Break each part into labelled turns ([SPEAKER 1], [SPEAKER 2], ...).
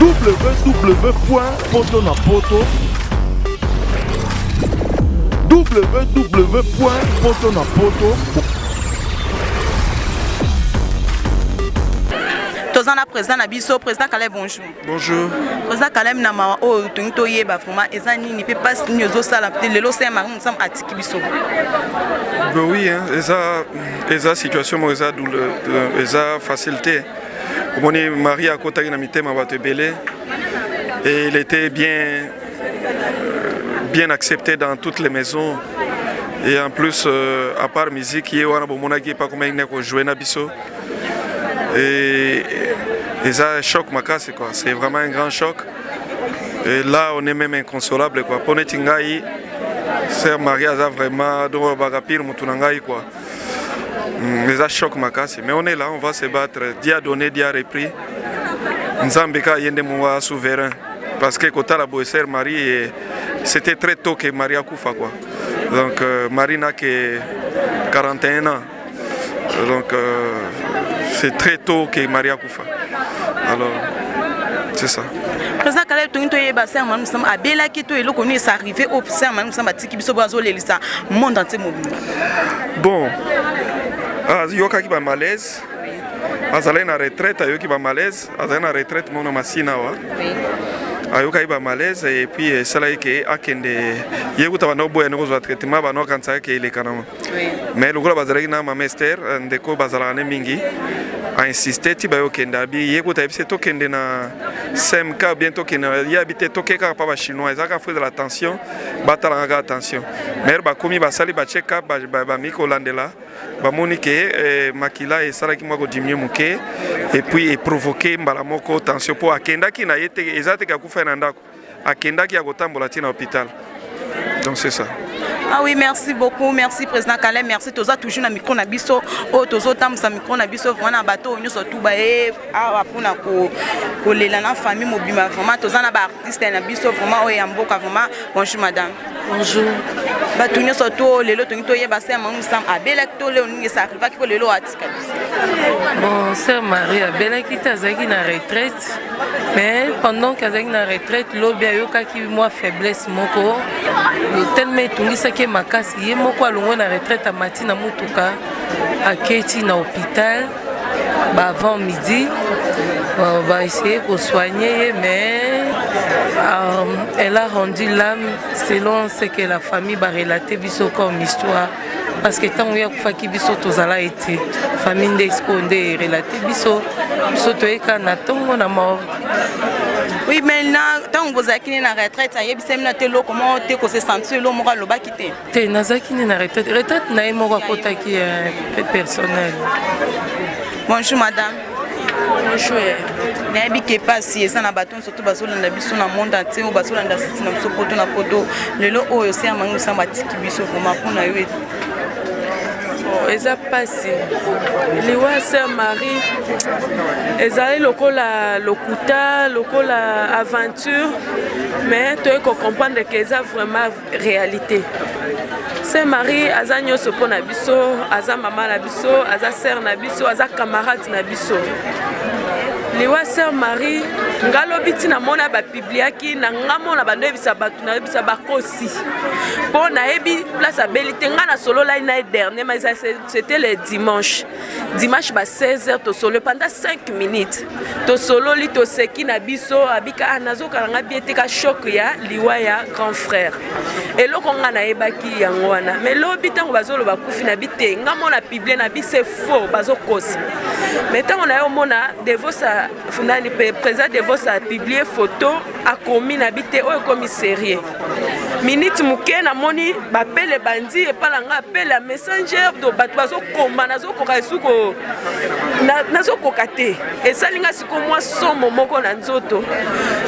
[SPEAKER 1] www.potonapoto www.potonapoto.
[SPEAKER 2] Tozana président Nabiso, président Caleb, bonjour.
[SPEAKER 3] Bonjour.
[SPEAKER 2] Président Caleb Nama, oh, Tunto Yeba, vraiment, Ezani, ni peut pas signer aux salles, le lot c'est marron, nous sommes à Tikibiso.
[SPEAKER 3] Oui, hein, esa situation, moi, esa facilité. Mon mari a côté de mité m'a battu belé et il était bien accepté dans toutes les maisons. Et en plus, à part musique, il y a pas comme il jouer Nabiso. Et ça un choc macasse quoi, c'est vraiment un grand choc. Et là on est même inconsolable quoi. Pour Netingaï, c'est marié à vraiment donc bagapir mutunangaï quoi. Mais ça choc macasse. Mais on est là, on va se battre. Dia donné, dia repris. Nzambeka yende moua souverain. Parce que quand la boissère Marie, c'était très tôt que Marie a couffé quoi. Donc Marie n'a que 41 ans. Donc c'est très tôt que Maria Koufa. Alors, c'est ça.
[SPEAKER 2] Président Caleb, nous sommes à Belakito et nous sommes arrivés au serment, nous sommes à Tikibiso Bazo, l'Elisa, monde entier mobile.
[SPEAKER 3] Bon, Yoka qui va malaise, Azalé na retraite, Yoki va malaise, Azalé na retraite, mon nom Massina. Ayoka iba malaise et puis ça là que akende yeguta bano boya no zo traitement bano kansa ke ile kanama mais le gros bazalaki na ma master ndeko bazala ne mingi a insisté ti bayo kenda bi yeguta bise to kende na SMK bientôt kena ya bité to keka pa ba chinois ezaka fait de la tension batala ga attention mais ba komi ba sali ba check up ba miko landela ba moni ke makila et sala ki mo ko diminuer muke et puis provoquer mbala moko tension pour akenda ki na yete ezate ka kufa na akenda ki akotambola tina hôpital. Donc c'est ça.
[SPEAKER 2] Ah oui, merci beaucoup, merci président Caleb, merci toza toujours na micro na biso, oh tozo tam sa micro na biso vraiment bateau nous surtout ba a pona ko lela na famille mobima vraiment toza na ba artiste na biso vraiment o yamboka vraiment. Bonjour madame.
[SPEAKER 4] Bonjour.
[SPEAKER 2] Bateau nous surtout lelo to yeba c'est nous sommes à Belakito le on ça arrive ki lelo atika.
[SPEAKER 4] Bon, sœur Marie a Belaki tazaki na retraite. Mais pendant qu'azaki na retraite, lobi ayoka ki moi faiblesse moko. Tellement tungisa ke makasi ye moko alongo na retraite a matina mutuka aketi na hôpital ba avant midi. On va essayer de soigner mais elle a rendu l'âme selon ce que la famille va relater biso comme histoire. Parce que tant que faki biso tozala été famille d'expondé relaté biso to eka na tongo na mort.
[SPEAKER 2] Oui mais là tant vous avez na retraite ça yebisem na telo comment te ko se sentir lo moko loba kité.
[SPEAKER 4] Te nazaki na retraite na e moko kota ki personnel.
[SPEAKER 2] Bonjour madame.
[SPEAKER 4] Bonjour.
[SPEAKER 2] Nabi ke pasi eza na baton surtout bazolanda biso na monde entier ou bazolanda siti na biso poto na poto lelo oyo se amangu samba tiki biso vraiment pona yo.
[SPEAKER 5] Eza passé. Liwa sœur Marie, ezali lokola lokuta, lokola aventure, mais tu peux comprendre que c'est vraiment réalité. Sœur Marie, aza nyoso po na biso, aza mama na biso, aza sœur na biso, aza camarade na biso. Liwa sœur Marie, ngalobi tina mona ba bibliaki na ngamona bando ebisa batu na ebisa bakosi. Bon na ebi place à Belité ngana solo la ina dernier mais c'était le dimanche. Dimanche ba 16h to solo pendant 5 minutes. To solo li to seki na biso abika anazo kalanga biete ka choc ya liwa ya grand frère. Et lo ko ngana ebaki yango wana. Mais lo bitango bazolo bakufi na bite ngamona biblie na bi c'est faux bazokosi. Mais tant on a mona devosa fundani président devosa publier photo a commis nabité au commissariat minute muke na moni bapele bandi et palanga appel à messenger do bat bazo komba nazo koka suko nazo kokate et ça linga siko moi son momoko na nzoto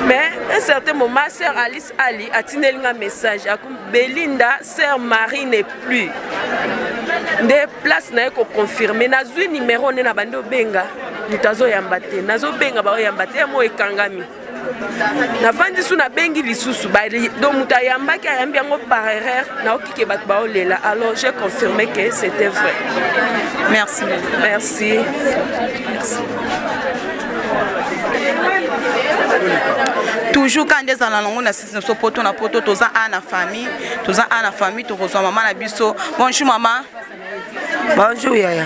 [SPEAKER 5] mais un certain moment sœur Alice Ali a tinelinga message à Belinda sœur Marie n'est plus des places na ko confirmer na zui numéro na bando benga mutazo yambate nazo benga ba yambate mo ekangami na vandi suna bengi lisusu ba do muta yambaki ayambi yango par erreur na okike bat ba olela alors j'ai confirmé que c'était vrai.
[SPEAKER 2] Merci.
[SPEAKER 5] Merci.
[SPEAKER 2] Merci. toujours quand des alalongo na sisi so poto na poto toza ana famille to reçoit maman na biso. Bonjour maman.
[SPEAKER 6] Bonjour Yaya.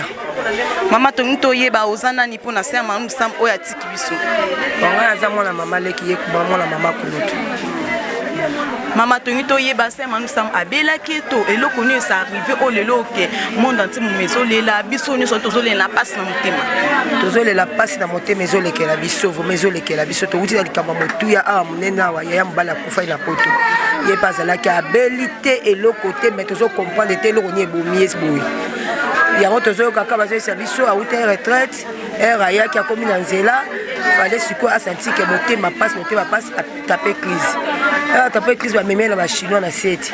[SPEAKER 2] Maman to yeba ozana ni pona ser manu sam oya tiki biso.
[SPEAKER 6] Bonga aza mwana mama leki ye kuba mwana mama kulutu.
[SPEAKER 2] Maman to yeba ser manu sam abela keto eloko ni ça arrivé o lelo ke monde entier mu mezo lela biso ni so tozo lela passe na motema.
[SPEAKER 6] Tozo lela passe na motema mezo lekela biso vo mezo lekela biso to wuti na likamba motuya a munena wa Yaya mbala kufa ina poto. Ye bazala ki abelité eloko te mais tozo comprendre te eloko ni ebomies boy. Yango tozo kaka bazo biso a wuti retraite era ya ki akomi na nzela fallait siko a senti que motema passe a taper crise. A taper crise ba memela ba chinois na seti.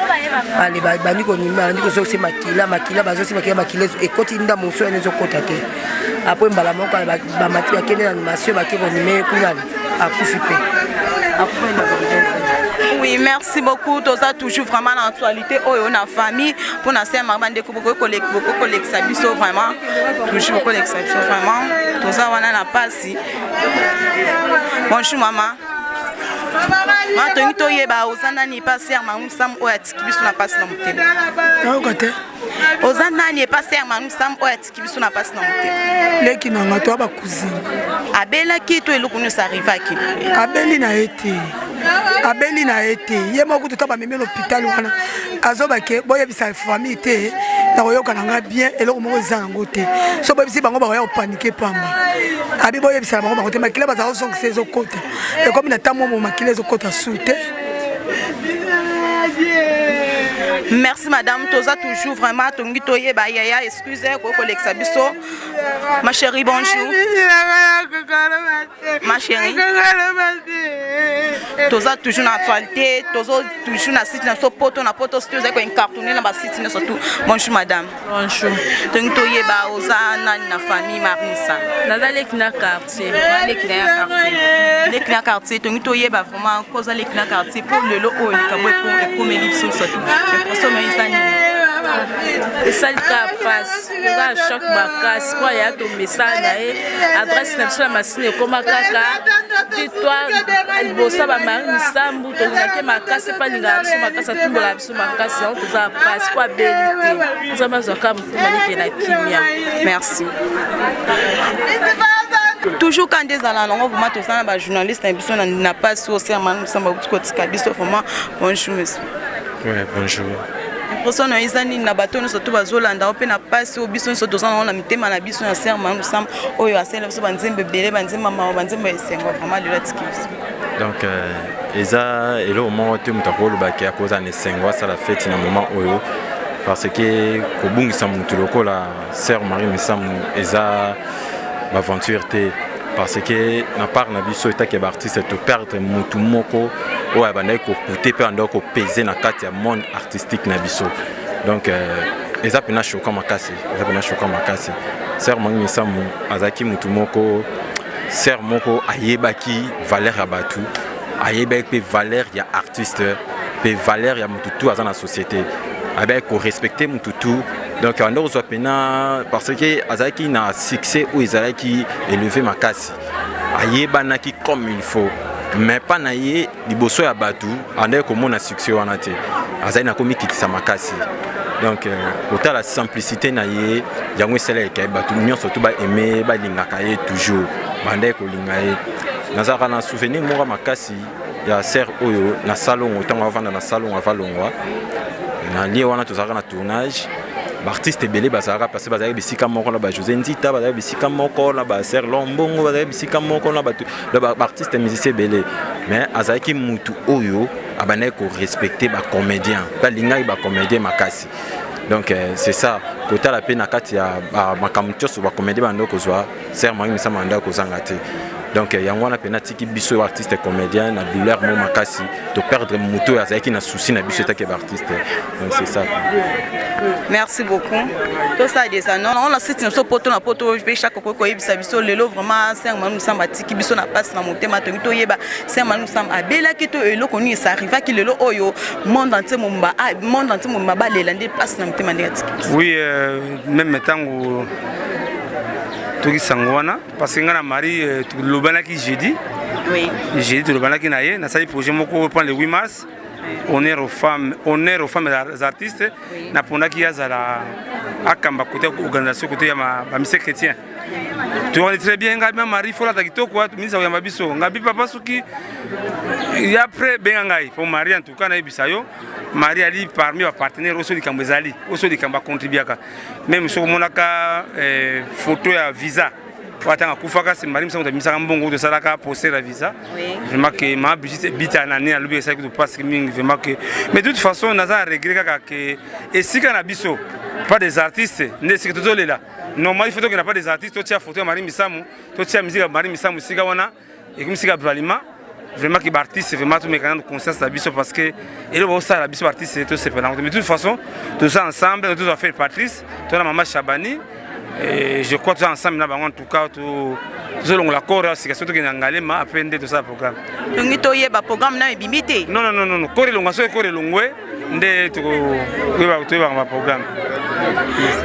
[SPEAKER 6] Allez ba ndiko nyima ndiko zo se makila bazo se makila ekoti nda moso enezo kota te. Après mbala moko ba mati ba kende na animation ba kebo nyime kunali akufi pe. Après na
[SPEAKER 2] oui, merci beaucoup. Toza toujours vraiment dans l'actualité. Oh, on a famille pour na ser maman de beaucoup collègues biso vraiment. Toujours beaucoup d'exception vraiment. Toza wana na pasi. Bonjour maman. Mato yeba ozana ni passer maman sam o atiki biso na pasi na motema.
[SPEAKER 6] Na okate.
[SPEAKER 2] Ozana ni passer maman sam o atiki biso na pasi na motema.
[SPEAKER 6] Leki na ngato ba cousine.
[SPEAKER 2] Abela ki to eloko ni ça arrive ki.
[SPEAKER 6] Abeli na été. Abeli na été. Ye moko to ba meme l'hôpital wana. Azoba ke boye bisa famille te. Na koyoka na nga bien eloko moko zango te. So boye bisi bango ba ya paniquer pamba. Abi boye bisa bango te makila ba za sonk sezo kota. E comme na tamo mo makila zo kota soute.
[SPEAKER 2] Merci madame, toza toujours vraiment tongi toye ba Yaya, excusez ko koleksa biso. Ma chérie, bonjour. Ma chérie. Toza toujours na actualité, toza toujours na site na so poto na poto studio ko incartoner na ba site na surtout. Bonjour madame.
[SPEAKER 5] Bonjour.
[SPEAKER 2] Tongi toye ba oza na famille Marisa.
[SPEAKER 5] Nazali kina quartier.
[SPEAKER 2] Les clients quartier, tongi toye ba vraiment cause les clients quartier pour le lot o likabo ko komeli biso surtout.
[SPEAKER 5] Et ça, le cas face, on a choc bacasse, quoi, il y a ton message, adresse la machine, comme à caca, dis-toi, elle bosse à ma mari, Sambu, ton laquelle ma casse, c'est pas une gare, sur ma casse, à tout la sur ma casse, on te a passe, quoi, belle, nous avons un cas, pour manier la kimia.
[SPEAKER 2] Merci. Toujours quand des alalongo, vous m'avez tous un journaliste, un n'a pas su aussi à Manu Samba, vraiment, bonjour monsieur.
[SPEAKER 7] Oui, bonjour.
[SPEAKER 2] Personne izani na bato no soto bazolanda ope na pasi obiso so tozana na mitema na biso na ser manu sam oyo asela biso banzembe bele banzembe mama banzembe esengo vraiment le latikis.
[SPEAKER 7] Donc eza elo moment te mutakolo baki akoza ne sengo ça la fête na moment oyo parce que ko bungisa mutu lokola ser Marie Misam eza aventure te parce que na part na biso etake ba artiste to perdre mutu moko o abandai ko coûter pe ando ko peser na kati ya monde artistique na biso. Donc eza pena choquant makasi, ser Marie Misam azaki mutu moko ser moko ayebaki valeur ya batu, ayebaki pe valeur ya artiste, pe valeur ya mutu tout azana société. Avec ko respecter mutu tout. Donc on doit soit pena parce que azaki na succès ou azaki élevé makasi. Ayebanaki comme il faut. Mais pas naie liboso ya batu ande ko mona succès wana te. Azaki na komi kitisa makasi. Donc autant la simplicité naie yango sele ke batu nyonso to ba aimer ba lingaka ye toujours. Bande ko lingaye. Nazaka na souvenir moko makasi ya ser oyo na salon autant avant na salon avalongwa. Na lié wana tozaka na tournage. Artiste belé bazara parce bazali bisika moko na ba José Ndita bazali bisika moko na ba Ser Lombongo bazali bisika moko na ba artiste musicien belé mais azaki mutu oyo abane ko respecter ba comédien ba lingai ba comédien makasi. Donc c'est ça kota la peine na kati ya makamutio so ba comédien bando kozwa Ser Marie Misam anda kozanga te. Donc yango na penati ki biso artiste comédien na douleur mo makasi to perdre mutu azaki na souci na biso take ba artiste. Donc c'est ça.
[SPEAKER 2] Merci beaucoup. Tout ça des années. On a cité sur poto na poto je vais chaque ko yebisa biso lelo vraiment c'est Manu Samba tiki biso na passe na motema to yeba c'est Manu Samba abela ki to eloko ni ça arrive ki lelo oyo monde entier mumba ba lelande passe na motema ndati.
[SPEAKER 8] Oui, même tango toki sangwana parce que ngana mari lobana ki jeudi
[SPEAKER 2] Oui.
[SPEAKER 8] J'ai dit tout le bala qui n'a pas de projet pour prendre le 8 mars. Honneur aux femmes et artistes. Na pona qui a à Kamba côté organisation côté ya ma mission chrétien. Tu vois très bien ngabi Marie fola takito quoi ministre ya mabiso ngabi papa suki et après ben ngai pour Marie en tout cas na bisayo Marie ali parmi les partenaires aussi du Kambezali aussi du Kamba contribuer même sur monaka photo ya visa watanga kufaka c'est Marie msanga misaka mbongo de salaka poster la visa vraiment que ma budget bita na ni alubi ça que passe ming vraiment que mais de toute façon naza regret kaka que et si kana biso pas des artistes ne c'est que tout là normalement il faut qu'il n'y a pas des artistes tu as photo de Marie Misamu tu as musique Marie Misamu sika wana et comme sika Bralima vraiment que artiste vraiment tout mécanisme de conscience la biso parce que et le ça la biso artiste c'est tout c'est pendant mais de toute façon tout ça ensemble tout a fait Patrice toi la maman Chabani et je crois que tout ensemble là en tout cas tout selon la chorale c'est surtout qu'il y a ngalema après tout ça programme
[SPEAKER 2] donc to yeba programme na bimité
[SPEAKER 8] non chorale longa so chorale longwe ndé to ba programme.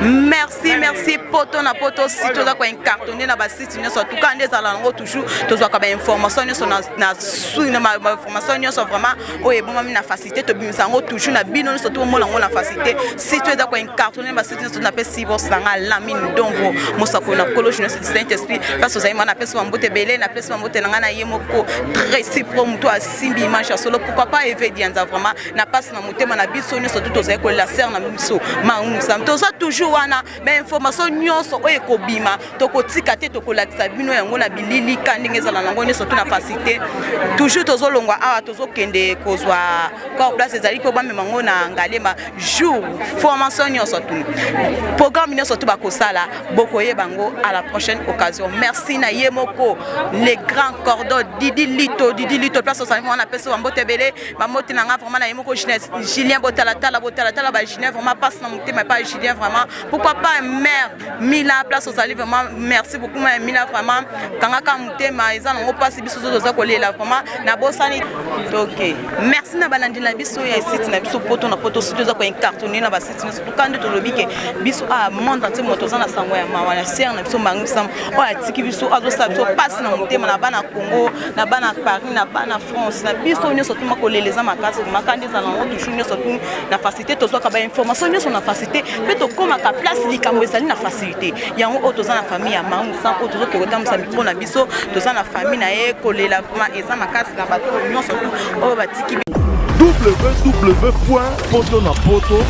[SPEAKER 2] Merci poto na poto si toza ko incartonner na ba site nyonso tout cas ndeza la ngo toujours toza ka ba information nyonso na sous na information nyonso vraiment oye bon na facilité to bimisa ngo toujours na bino nyonso to mo na facilité si toza ko incartonner ba site nyonso na pe si boss na la mine donvo mosako na collège nyonso Saint Esprit parce que ça na pesa mbote belé na pesa mbote na ngana yemoko très si pro mto asimbi image solo pourquoi pas evedianza vraiment na passe na motema na biso nyonso to toza ko la serre na biso ma toza toujours wana mais information nyonso oye kobima tokotika te tokolakisa bino yango na bilili kandenge ezala nango nyonso to na facilité toujours tozolongwa awa tozokende kozwa kwa place ezali po bamema ngo na ngalema jour formation nyonso tu programme nyonso tu bakosala bokoye bango à la prochaine occasion merci na yemoko les grands cordons Didi Lito place osali on appelle ça mbote belé ba moti na nga vraiment na yemoko Julien botala ba Julien vraiment passe na motema pas Julien vraiment pourquoi pas mère Mila place aux alliés vraiment merci beaucoup Mila vraiment kanga ka motema eza nango passe biso zoza kolela vraiment na bosani OK merci na balandi na biso ya site na biso poto na poto site za ko incartonner na ba site na tout quand to lobike biso a monde entier moto za na sango ya mawa na serre na biso mangu sam o atiki biso azo sa biso passe na motema na bana Congo na bana Paris na bana France na biso nyonso tuma koleleza makasi makandi za nango toujours nyonso tu na facilité to zo ka ba information nyonso na facilité pe to koma ka place likambo ezali na facilité yango o toza na famille ya mangu sam o tozo ke kotamisa miko na biso toza na famille na ye kolela vraiment eza makasi na bato nyonso tu o batiki
[SPEAKER 1] www.potonapoto